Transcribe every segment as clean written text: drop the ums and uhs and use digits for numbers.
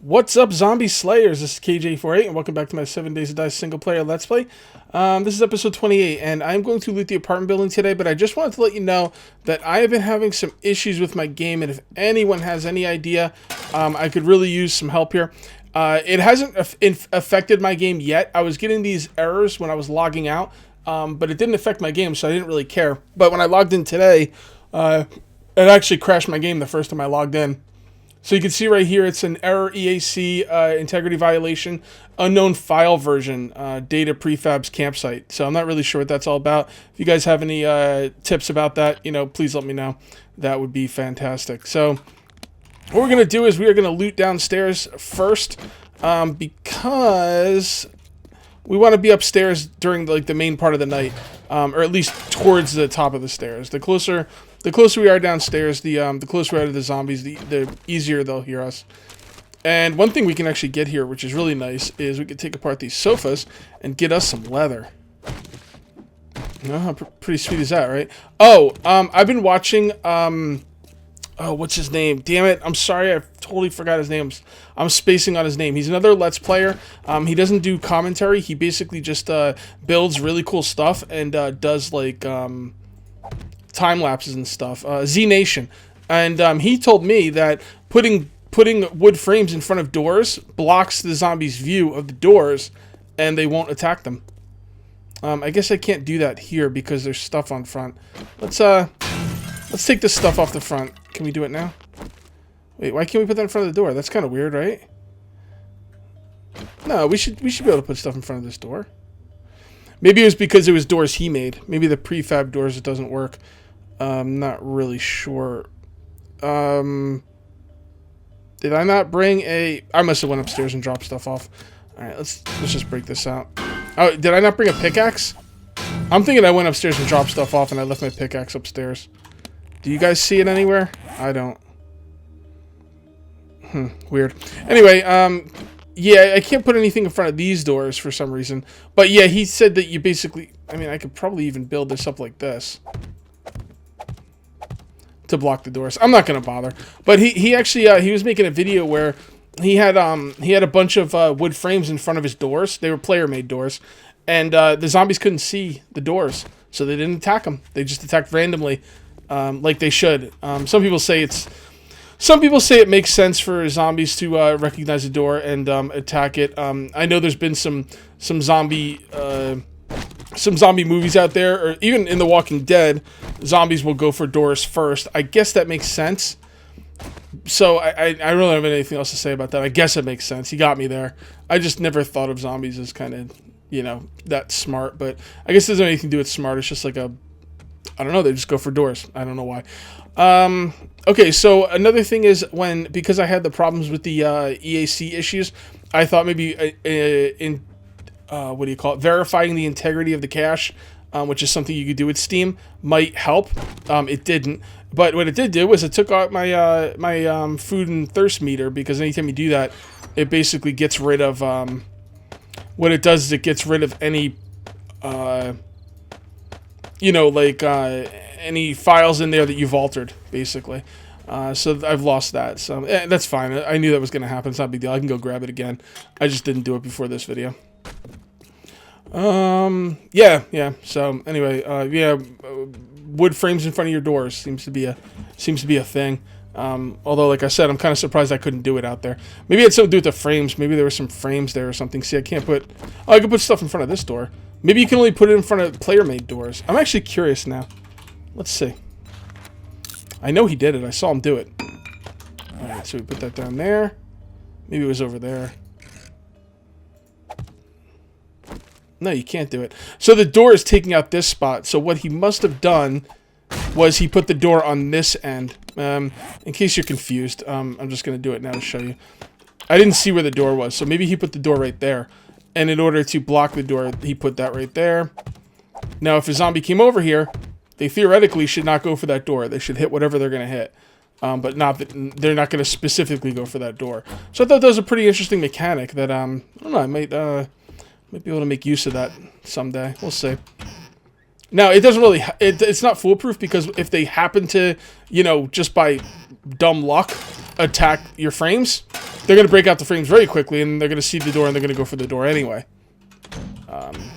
What's up, Zombie Slayers? This is KJ48, and welcome back to my 7 Days to Die single-player Let's Play. This is episode 28, and I'm going to loot the apartment building today, but I just wanted to let you know that I have been having some issues with my game, and if anyone has any idea, I could really use some help here. It hasn't affected my game yet. I was getting these errors when I was logging out, but it didn't affect my game, so I didn't really care. But when I logged in today, it actually crashed my game the first time I logged in. So you can see right here, it's an error EAC, integrity violation, unknown file version, data prefabs campsite. So I'm not really sure what that's all about. If you guys have any tips about that, please let me know. That would be fantastic. So what we're going to do is we are going to loot downstairs first, because we want to be upstairs during the main part of the night, or at least towards the top of the stairs. The closer we are downstairs, the closer we are to the zombies, the easier they'll hear us. And one thing we can actually get here, which is really nice, is we can take apart these sofas and get us some leather. How pretty sweet is that, right? Oh, I've been watching, oh, what's his name? Damn it, I'm sorry, I totally forgot his name. I'm spacing on his name. He's another Let's Player. He doesn't do commentary. He basically just builds really cool stuff and does, time lapses and stuff. Z Nation, and he told me that putting wood frames in front of doors blocks the zombies' view of the doors, and they won't attack them. I guess I can't do that here because there's stuff on front. Let's take this stuff off the front. Can we do it now? Wait, why can't we put that in front of the door? That's kind of weird, right? No, we should be able to put stuff in front of this door. Maybe it was because it was doors he made. Maybe the prefab doors, it doesn't work. I'm not really sure. Did I not bring a... I must have went upstairs and dropped stuff off. Alright, let's just break this out. Oh, did I not bring a pickaxe? I'm thinking I went upstairs and dropped stuff off and I left my pickaxe upstairs. Do you guys see it anywhere? I don't. Weird. Anyway, yeah, I can't put anything in front of these doors for some reason. But yeah, he said that you basically... I mean, I could probably even build this up like this to block the doors. I'm not going to bother. But he actually, he was making a video where he had a bunch of wood frames in front of his doors. They were player-made doors. And the zombies couldn't see the doors. So they didn't attack them. They just attacked randomly, like they should. Some people say it makes sense for zombies to recognize a door and attack it. I know there's been some zombie movies out there, or even in The Walking Dead, zombies will go for doors first. I guess that makes sense. So I don't really have anything else to say about that. I guess it makes sense. You got me there. I just never thought of zombies as kind of, that smart. But I guess it doesn't have anything to do with smart. It's just like I don't know, they just go for doors. I don't know why. Okay, so another thing is because I had the problems with the EAC issues, I thought maybe what do you call it? Verifying the integrity of the cache, which is something you could do with Steam, might help. It didn't. But what it did do was it took out my my food and thirst meter, because anytime you do that, it basically gets rid of what it does is it gets rid of any any files in there that you've altered, basically. So I've lost that. So that's fine. I knew that was going to happen. It's not a big deal. I can go grab it again. I just didn't do it before this video. Yeah. So anyway, yeah, wood frames in front of your doors seems to be a thing. Although, like I said, I'm kind of surprised I couldn't do it out there. Maybe it had something to do with the frames. Maybe there were some frames there or something. See, I can't put... Oh, I can put stuff in front of this door. Maybe you can only put it in front of player-made doors. I'm actually curious now. Let's see. I know he did it. I saw him do it. Alright, so we put that down there. Maybe it was over there. No, you can't do it. So the door is taking out this spot. So what he must have done was he put the door on this end. In case you're confused, I'm just going to do it now to show you. I didn't see where the door was, so maybe he put the door right there. And in order to block the door, he put that right there. Now, if a zombie came over here, they theoretically should not go for that door. They should hit whatever they're going to hit. But they're not going to specifically go for that door. So I thought that was a pretty interesting mechanic that, I don't know, I might be able to make use of that someday. We'll see. Now, it doesn't really... It's not foolproof, because if they happen to, just by dumb luck, attack your frames, they're going to break out the frames very quickly, and they're going to see the door, and they're going to go for the door anyway.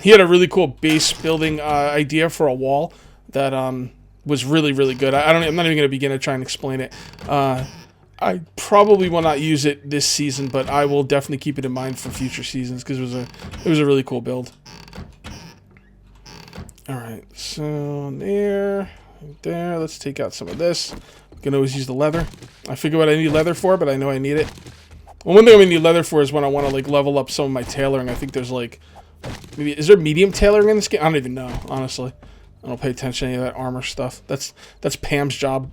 He had a really cool base building idea for a wall that was really, really good. I'm not even going to begin to try and explain it. I probably will not use it this season, but I will definitely keep it in mind for future seasons because it was a really cool build. All right, so there, right there. Let's take out some of this. I can always use the leather. I figure what I need leather for, but I know I need it. Well, one thing I'm gonna need leather for is when I want to like level up some of my tailoring. I think there's like, maybe, is there medium tailoring in this game? I don't even know, honestly. I don't pay attention to any of that armor stuff. That's Pam's job.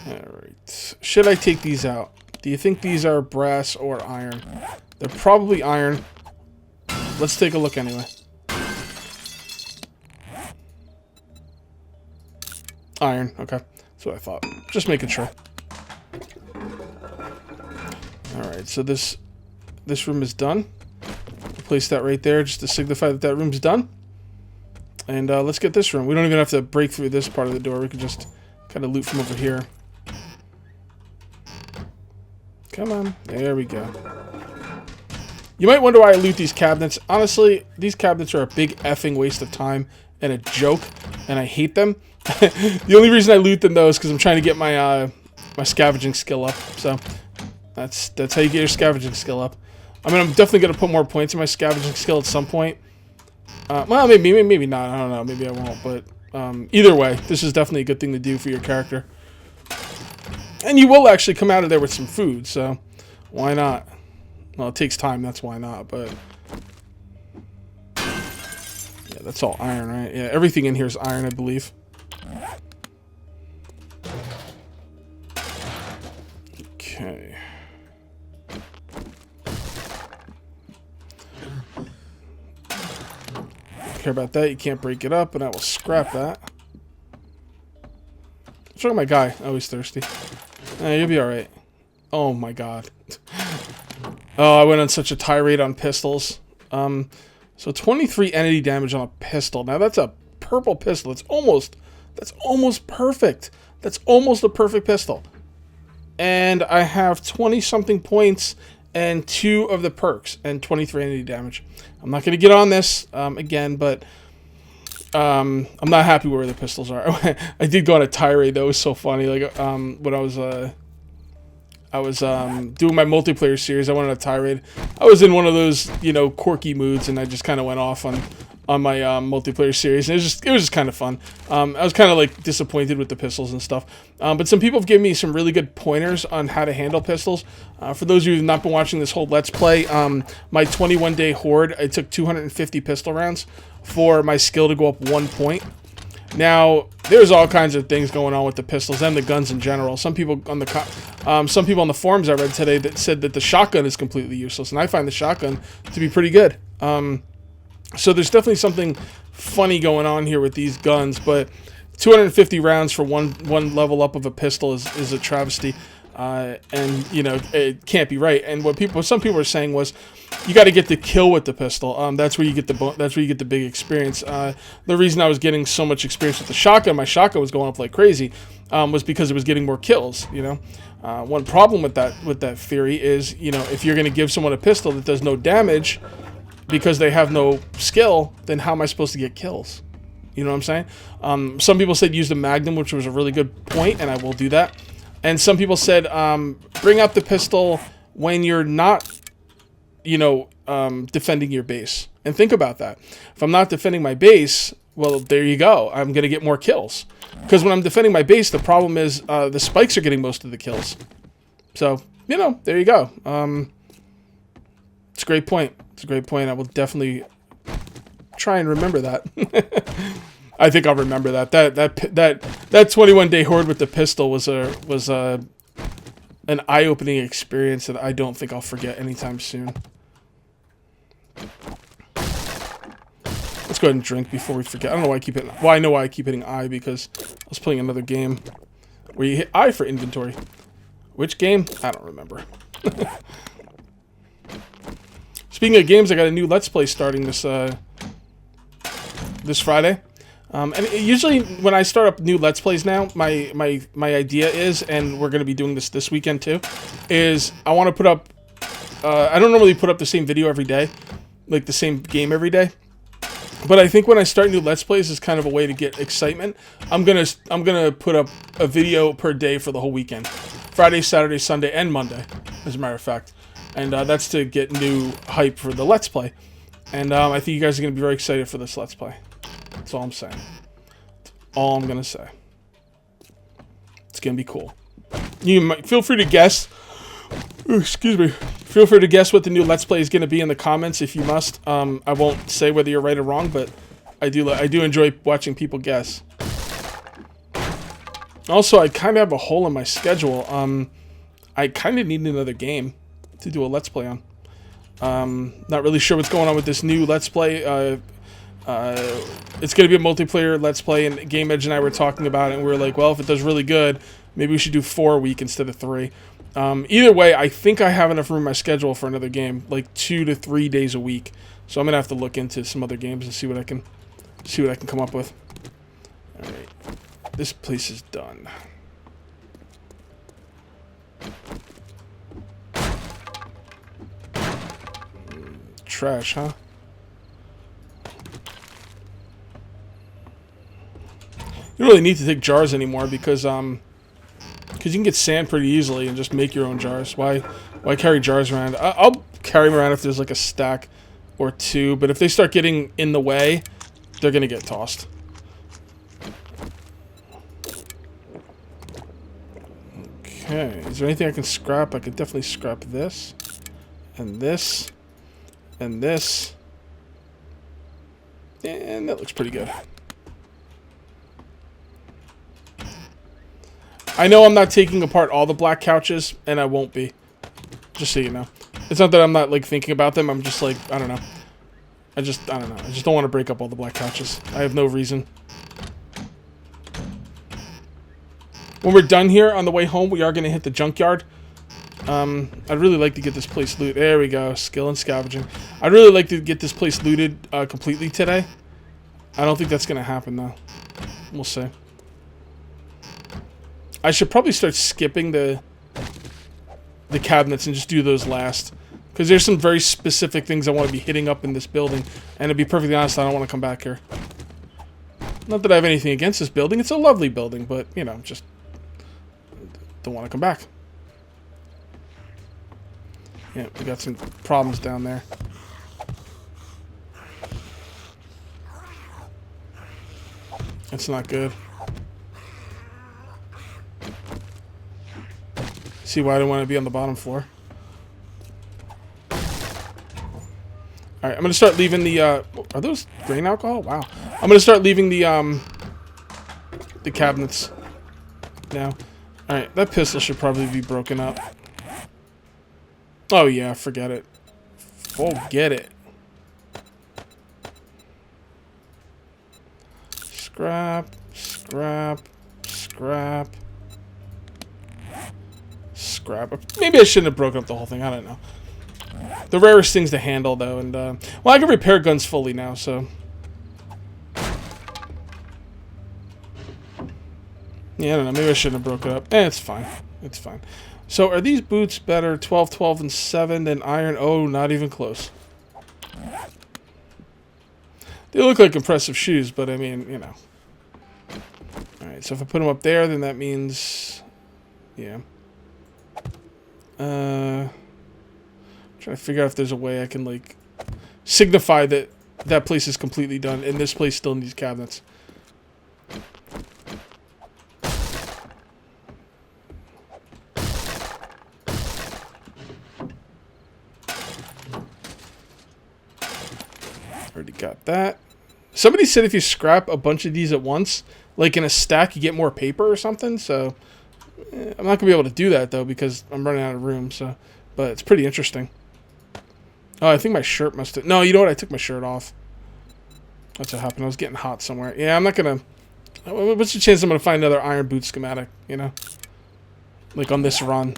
Alright. Should I take these out? Do you think these are brass or iron? They're probably iron. Let's take a look anyway. Iron, okay. That's what I thought. Just making sure. Alright, so this room is done. Place that right there just to signify that that room's done. And let's get this room. We don't even have to break through this part of the door. We can just kind of loot from over here. Come on. There we go. You might wonder why I loot these cabinets. Honestly, these cabinets are a big effing waste of time and a joke, and I hate them. The only reason I loot them, though, is because I'm trying to get my my scavenging skill up. So that's how you get your scavenging skill up. I mean, I'm definitely going to put more points in my scavenging skill at some point. Well, maybe not. I don't know. Maybe I won't. But either way, this is definitely a good thing to do for your character. And you will actually come out of there with some food, so why not? Well, it takes time, that's why not, but... yeah, that's all iron, right? Yeah, everything in here is iron, I believe. Okay. Don't care about that, you can't break it up, and I will scrap that. What's wrong with my guy? Oh, he's thirsty. You'll be alright. Oh my god. Oh, I went on such a tirade on pistols. So 23 entity damage on a pistol. Now that's a purple pistol. That's almost perfect. That's almost a perfect pistol. And I have 20 something points and 2 of the perks and 23 entity damage. I'm not going to get on this again, but I'm not happy where the pistols are. I did go on a tirade. That was so funny. Like when I was doing my multiplayer series, I went on a tirade. I was in one of those, you know, quirky moods, and I just kind of went off on my multiplayer series. And it was just kind of fun. I was kind of like disappointed with the pistols and stuff. But some people have given me some really good pointers on how to handle pistols. For those of you who have not been watching this whole Let's Play, my 21-day horde, I took 250 pistol rounds for my skill to go up 1 point. Now, there's all kinds of things going on with the pistols and the guns in general. Some people on the forums I read today that said that the shotgun is completely useless, and I find the shotgun to be pretty good. So there's definitely something funny going on here with these guns, but 250 rounds for one level up of a pistol is a travesty. And you know, it can't be right. And what some people were saying was, you got to get the kill with the pistol. That's where you get the big experience. The reason I was getting so much experience with the shotgun, my shotgun was going up like crazy, was because it was getting more kills. You know, one problem with that theory is, you know, if you're going to give someone a pistol that does no damage because they have no skill, then how am I supposed to get kills? You know what I'm saying? Some people said use the Magnum, which was a really good point, and I will do that. And some people said, bring out the pistol when you're not, you know, defending your base. And think about that. If I'm not defending my base, well, there you go. I'm going to get more kills. Because when I'm defending my base, the problem is the spikes are getting most of the kills. So, you know, there you go. It's a great point. It's a great point. I will definitely try and remember that. I think I'll remember that. That 21-day horde with the pistol was an eye-opening experience that I don't think I'll forget anytime soon. Let's go ahead and drink before we forget. I don't know why I keep hitting. Well, I know why I keep hitting I, because I was playing another game where you hit I for inventory. Which game? I don't remember. Speaking of games, I got a new Let's Play starting this Friday. And usually when I start up new Let's Plays now, my idea is, and we're going to be doing this weekend too, is I want to put up, I don't normally put up the same video every day, like the same game every day. But I think when I start new Let's Plays as kind of a way to get excitement, I'm gonna put up a video per day for the whole weekend. Friday, Saturday, Sunday, and Monday, as a matter of fact. And that's to get new hype for the Let's Play. And I think you guys are going to be very excited for this Let's Play. That's all I'm saying. That's all I'm going to say. It's going to be cool. You might feel free to guess. Ooh, excuse me. Feel free to guess what the new Let's Play is going to be in the comments if you must. I won't say whether you're right or wrong, but I do enjoy watching people guess. Also, I kind of have a hole in my schedule. I kind of need another game to do a Let's Play on. Not really sure what's going on with this new Let's Play. It's going to be a multiplayer Let's Play, and Game Edge and I were talking about it, and we were like, well, if it does really good, maybe we should do 4 a week instead of 3. Either way, I think I have enough room in my schedule for another game, like 2 to 3 days a week. So I'm going to have to look into some other games and see what I can come up with. All right. This place is done. Trash, huh? You don't really need to take jars anymore because you can get sand pretty easily and just make your own jars. Why carry jars around? I'll carry them around if there's like a stack or 2, but if they start getting in the way, they're gonna get tossed. Okay, is there anything I can scrap? I could definitely scrap this, and this, and this, and that looks pretty good. I know I'm not taking apart all the black couches, and I won't be, just so you know. It's not that I'm not, like, thinking about them, I'm just like, I don't know. I don't know. I just don't want to break up all the black couches. I have no reason. When we're done here, on the way home, we are going to hit the junkyard. I'd really like to get this place looted. There we go. Skill and scavenging. I'd really like to get this place looted completely today. I don't think that's going to happen, though. We'll see. I should probably start skipping the cabinets and just do those last. Because there's some very specific things I want to be hitting up in this building. And to be perfectly honest, I don't want to come back here. Not that I have anything against this building. It's a lovely building, but, you know, just don't want to come back. Yeah, we got some problems down there. That's not good. See why I don't want to be on the bottom floor. Alright, I'm going to start leaving the, are those grain alcohol? Wow. I'm going to start leaving the cabinets now. Alright, that pistol should probably be broken up. Oh yeah, forget it. Forget it. Scrap, scrap, scrap. Scrap. Maybe I shouldn't have broken up the whole thing, I don't know. The rarest things to handle, though, and, well, I can repair guns fully now, so. Yeah, I don't know, maybe I shouldn't have broken it up. It's fine. It's fine. So, are these boots better 12, 12, and 7 than iron? Oh, not even close. They look like impressive shoes, but, I mean, you know. Alright, so if I put them up there, then that means, yeah. Trying to figure out if there's a way I can, like, signify that that place is completely done, and this place still needs cabinets. Already got that. Somebody said if you scrap a bunch of these at once, like in a stack, you get more paper or something, so I'm not going to be able to do that, though, because I'm running out of room, so, but it's pretty interesting. Oh, I think my shirt must have, no, you know what, I took my shirt off. That's what happened, I was getting hot somewhere. Yeah, I'm not going to, what's the chance I'm going to find another iron boot schematic, you know? Like on this run.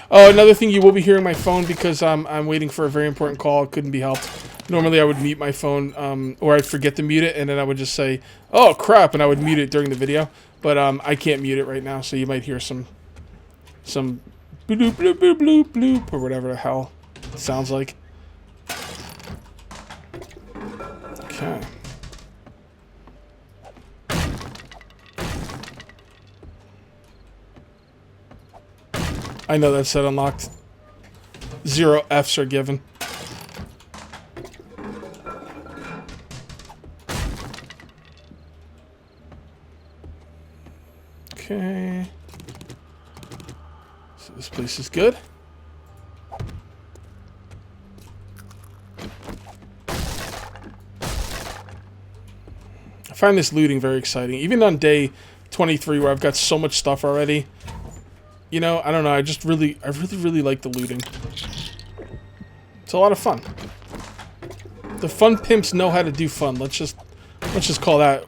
Oh, another thing, you will be hearing my phone because I'm waiting for a very important call. It couldn't be helped. Normally I would mute my phone, or I'd forget to mute it, and then I would just say, "Oh crap," and I would mute it during the video. But I can't mute it right now, so you might hear some bloop bloop bloop bloop bloop or whatever the hell it sounds like. Okay. I know that said unlocked. 0 Fs are given. Okay. So this place is good. I find this looting very exciting. Even on day 23 where I've got so much stuff already. You know, I don't know, I really like the looting. It's a lot of fun. The Fun Pimps know how to do fun. Let's just call that,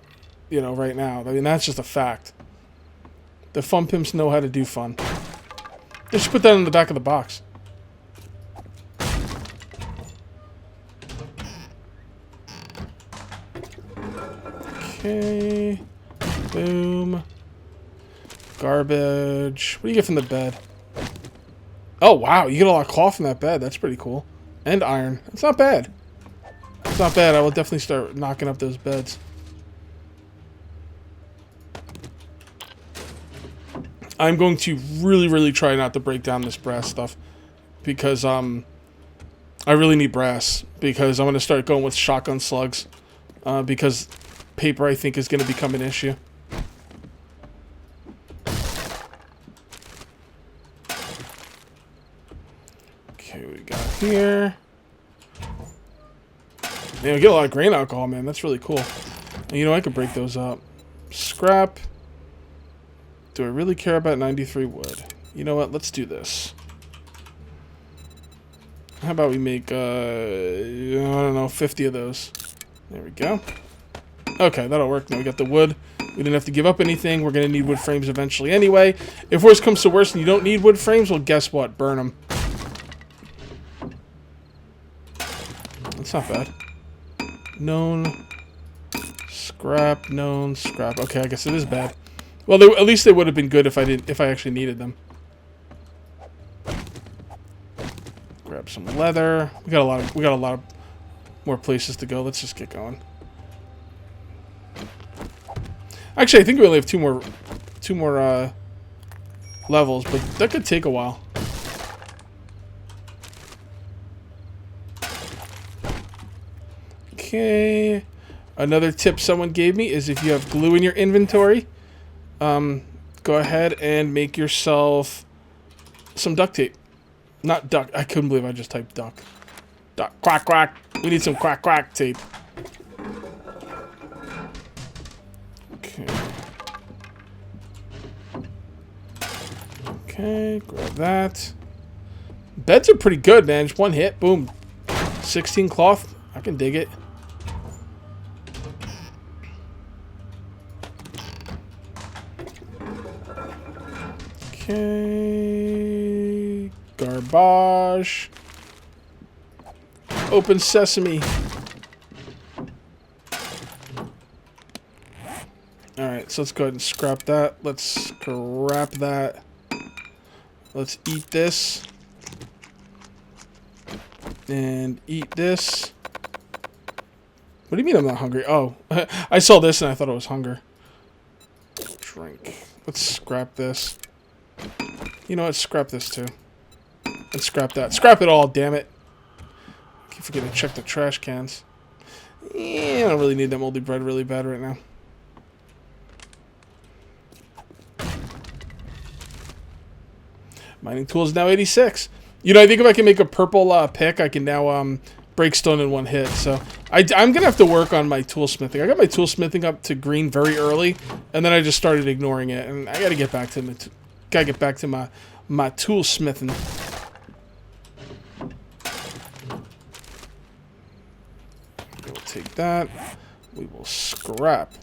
you know, right now. I mean, that's just a fact. The Fun Pimps know how to do fun. They should put that in the back of the box. Okay. Boom. Garbage. What do you get from the bed? Oh, wow. You get a lot of cloth from that bed. That's pretty cool. And iron. It's not bad. It's not bad. I will definitely start knocking up those beds. I'm going to really try not to break down this brass stuff. Because, I really need brass. Because I'm going to start going with shotgun slugs. Because paper, I think, is going to become an issue. Okay, we got here. Man, we get a lot of grain alcohol, man. That's really cool. And you know, I could break those up. Scrap. Do I really care about 93 wood? You know what? Let's do this. How about we make, I don't know, 50 of those. There we go. Okay, that'll work. Now we got the wood. We didn't have to give up anything. We're going to need wood frames eventually anyway. If worse comes to worse and you don't need wood frames, well, guess what? Burn them. That's not bad. Known. Scrap. Known. Scrap. Okay, I guess it is bad. Well, at least they would have been good if I actually needed them. Grab some leather. We got a lot of more places to go. Let's just get going. Actually, I think we only have two more levels, but that could take a while. Okay. Another tip someone gave me is if you have glue in your inventory, go ahead and make yourself some duct tape. Not duck. I couldn't believe I just typed duck. Duck. Quack, quack. We need some quack, quack tape. Okay. Okay, grab that. Beds are pretty good, man. Just one hit. Boom. 16 cloth. I can dig it. Okay. Garbage. Open sesame. Alright, so let's go ahead and scrap that. Let's scrap that. Let's eat this. And eat this. What do you mean I'm not hungry? Oh, I saw this and I thought it was hunger. Drink. Let's scrap this. You know what? Scrap this too. And scrap that. Scrap it all, damn it. I keep forgetting to check the trash cans. Yeah, I don't really need that moldy bread really bad right now. Mining tools now 86. You know, I think if I can make a purple pick, I can now break stone in one hit. So I'm going to have to work on my toolsmithing. I got my toolsmithing up to green very early, and then I just started ignoring it. And I got to get back to my toolsmithing. We'll take that. We will scrap.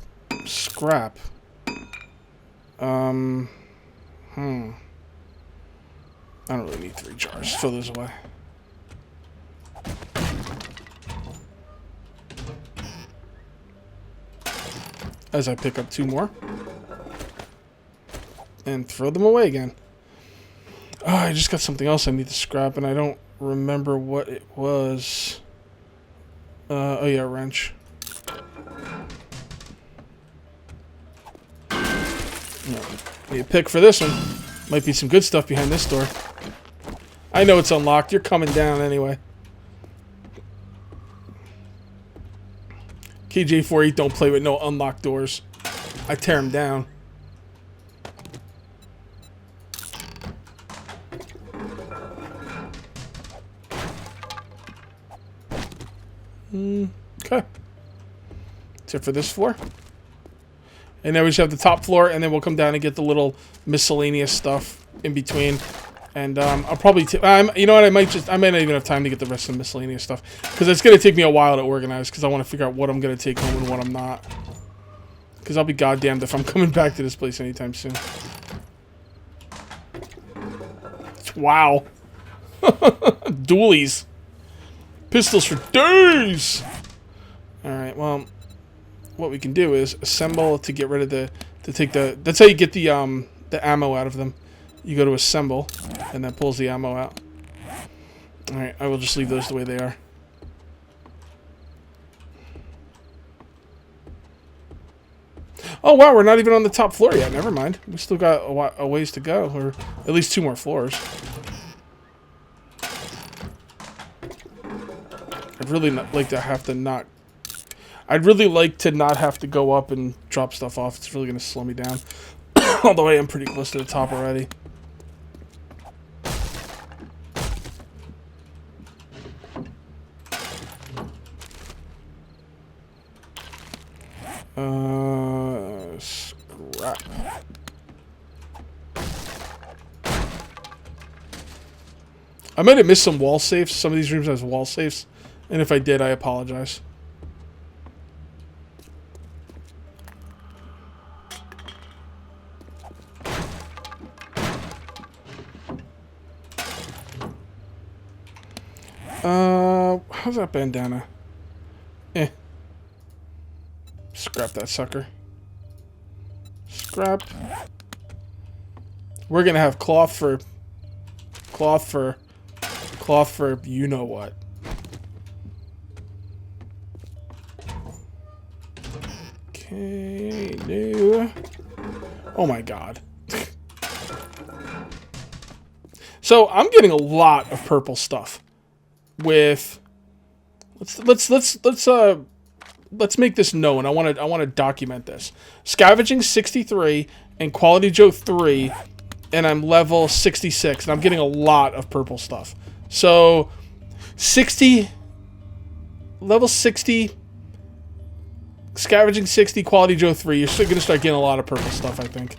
Scrap. I don't really need 3 jars. Throw those away. as I pick up 2 more. And throw them away again. Oh, I just got something else I need to scrap, and I don't remember what it was. Oh yeah, wrench. Need a pick for this one. Might be some good stuff behind this door. I know it's unlocked. You're coming down anyway. KJ48 don't play with no unlocked doors. I tear them down. Okay. That's it for this floor. And then we just have the top floor, and then we'll come down and get the little miscellaneous stuff in between. And I'll probably, you know what? I might not even have time to get the rest of the miscellaneous stuff because it's gonna take me a while to organize because I want to figure out what I'm gonna take home and what I'm not. Because I'll be goddamned if I'm coming back to this place anytime soon. Wow. Dualies. Pistols for days. All right. Well, what we can do is assemble to get rid of that's how you get the ammo out of them. You go to assemble, and that pulls the ammo out. All right. I will just leave those the way they are. Oh wow, we're not even on the top floor yet. Never mind. We still got a ways to go, or at least 2 more floors. I'd really like to have to not. I'd really like to not have to go up and drop stuff off. It's really going to slow me down. Although I am pretty close to the top already. Scrap. I might have missed some wall safes. Some of these rooms has wall safes. And if I did, I apologize. How's that bandana? Scrap that sucker. Scrap. We're gonna have cloth for you know what. Okay, no. Oh my god. So I'm getting a lot of purple stuff. With let's make this known. I want to document this. Scavenging 63 and Quality Joe 3, and I'm level 66, and I'm getting a lot of purple stuff. So 60 level 60 Scavenging 60 Quality Joe 3, you're still going to start getting a lot of purple stuff, I think.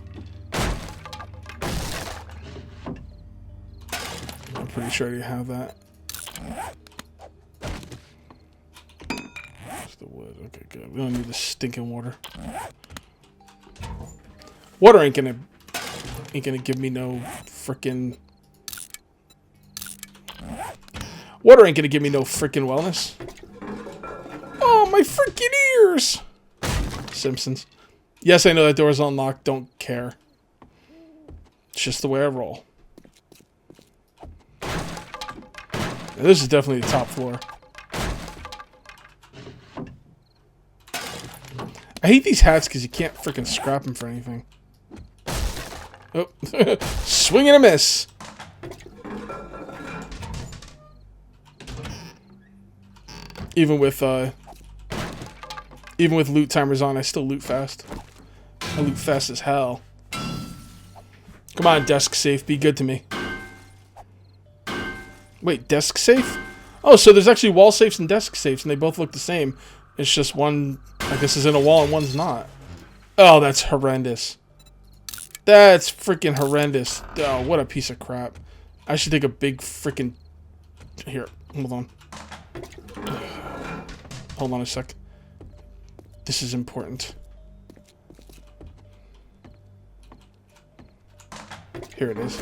I'm pretty sure you have that. The wood. Okay, good. We don't need the stinking water. Water ain't gonna give me no frickin'. Water ain't gonna give me no frickin' wellness. Oh, my frickin' ears! Simpsons. Yes, I know that door's unlocked. Don't care. It's just the way I roll. Now, this is definitely the top floor. I hate these hats because you can't freaking scrap them for anything. Oh, swing and a miss. Even with loot timers on, I still loot fast. I loot fast as hell. Come on, desk safe, be good to me. Wait, desk safe? Oh, so there's actually wall safes and desk safes, and they both look the same. It's just one, I guess, is in a wall and one's not. Oh, that's horrendous. That's freaking horrendous. Oh, what a piece of crap. I should take a big freaking... Here, hold on. Hold on a sec. This is important. Here it is.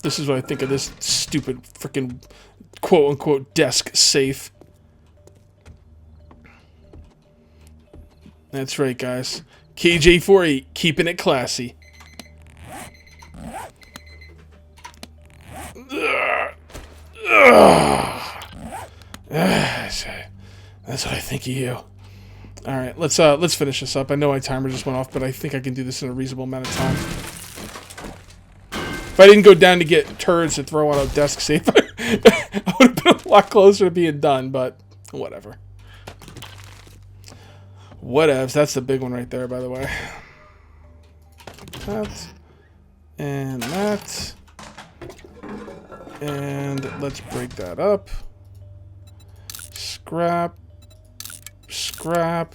This is what I think of this stupid freaking quote-unquote desk safe. That's right, guys. KJ48, keeping it classy. That's what I think of you. All right, let's finish this up. I know my timer just went off, but I think I can do this in a reasonable amount of time. If I didn't go down to get turds to throw on a desk safe, I would have been a lot closer to being done, but whatever. Whatevs. That's the big one right there, by the way. That. And that. And let's break that up. Scrap. Scrap.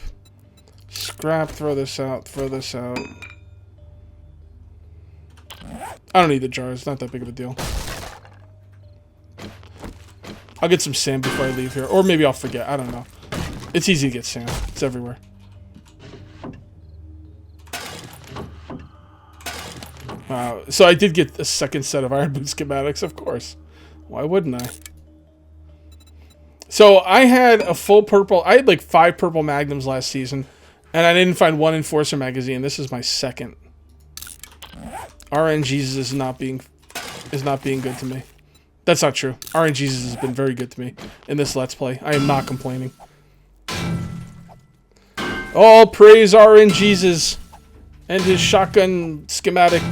Scrap. Throw this out. Throw this out. I don't need the jar. It's not that big of a deal. I'll get some sand before I leave here. Or maybe I'll forget. I don't know. It's easy to get sand. It's everywhere. Wow. So I did get a second set of Iron Boot schematics, of course. Why wouldn't I? So I had a full purple... I had like 5 purple magnums last season. And I didn't find 1 Enforcer magazine. This is my second. RNGesus is not being good to me. That's not true. RNGesus has been very good to me in this Let's Play. I am not complaining. All praise RNGesus and his shotgun schematic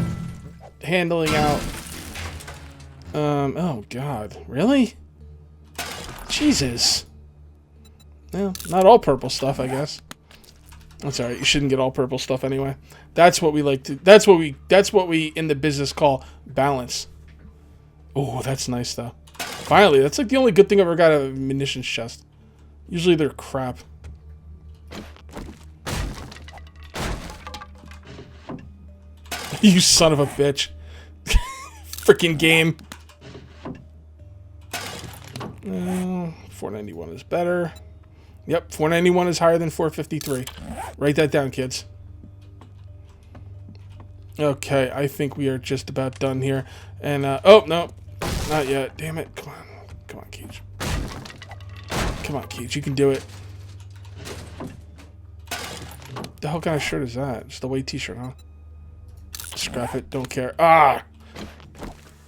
handling out. Oh god, really? Jesus. Well, not all purple stuff, I guess. That's alright. You shouldn't get all purple stuff anyway. That's what we like to. That's what we in the business call balance. Oh, that's nice though. Finally, that's like the only good thing I ever got out of a munitions chest. Usually they're crap. You son of a bitch. Freaking game. 491 is better. Yep, 491 is higher than 453. Write that down, kids. Okay, I think we are just about done here. And, oh, no. Not yet. Damn it. Come on. Come on, Cage. Come on, Cage. You can do it. The hell kind of shirt is that? Just a white t-shirt, huh? Scrap it. Don't care. Ah!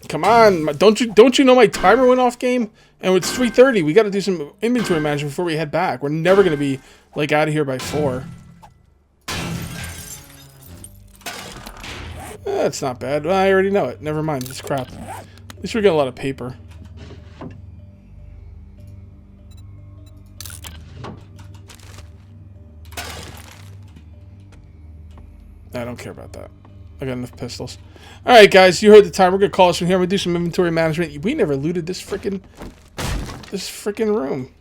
Come on. Don't you know my timer went off, game? And it's 3:30. We got to do some inventory management before we head back. We're never going to be, like, out of here by 4. That's not bad. Well, I already know it. Never mind. It's crap. At least we got a lot of paper. I don't care about that. I got enough pistols. Alright, guys. You heard the time. We're going to call this from here. I'm going to do some inventory management. We never looted this freaking room.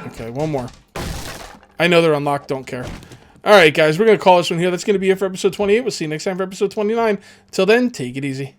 Okay, one more. I know they're unlocked. Don't care. Alright, guys. We're going to call this one here. That's going to be it for episode 28. We'll see you next time for episode 29. Till then, take it easy.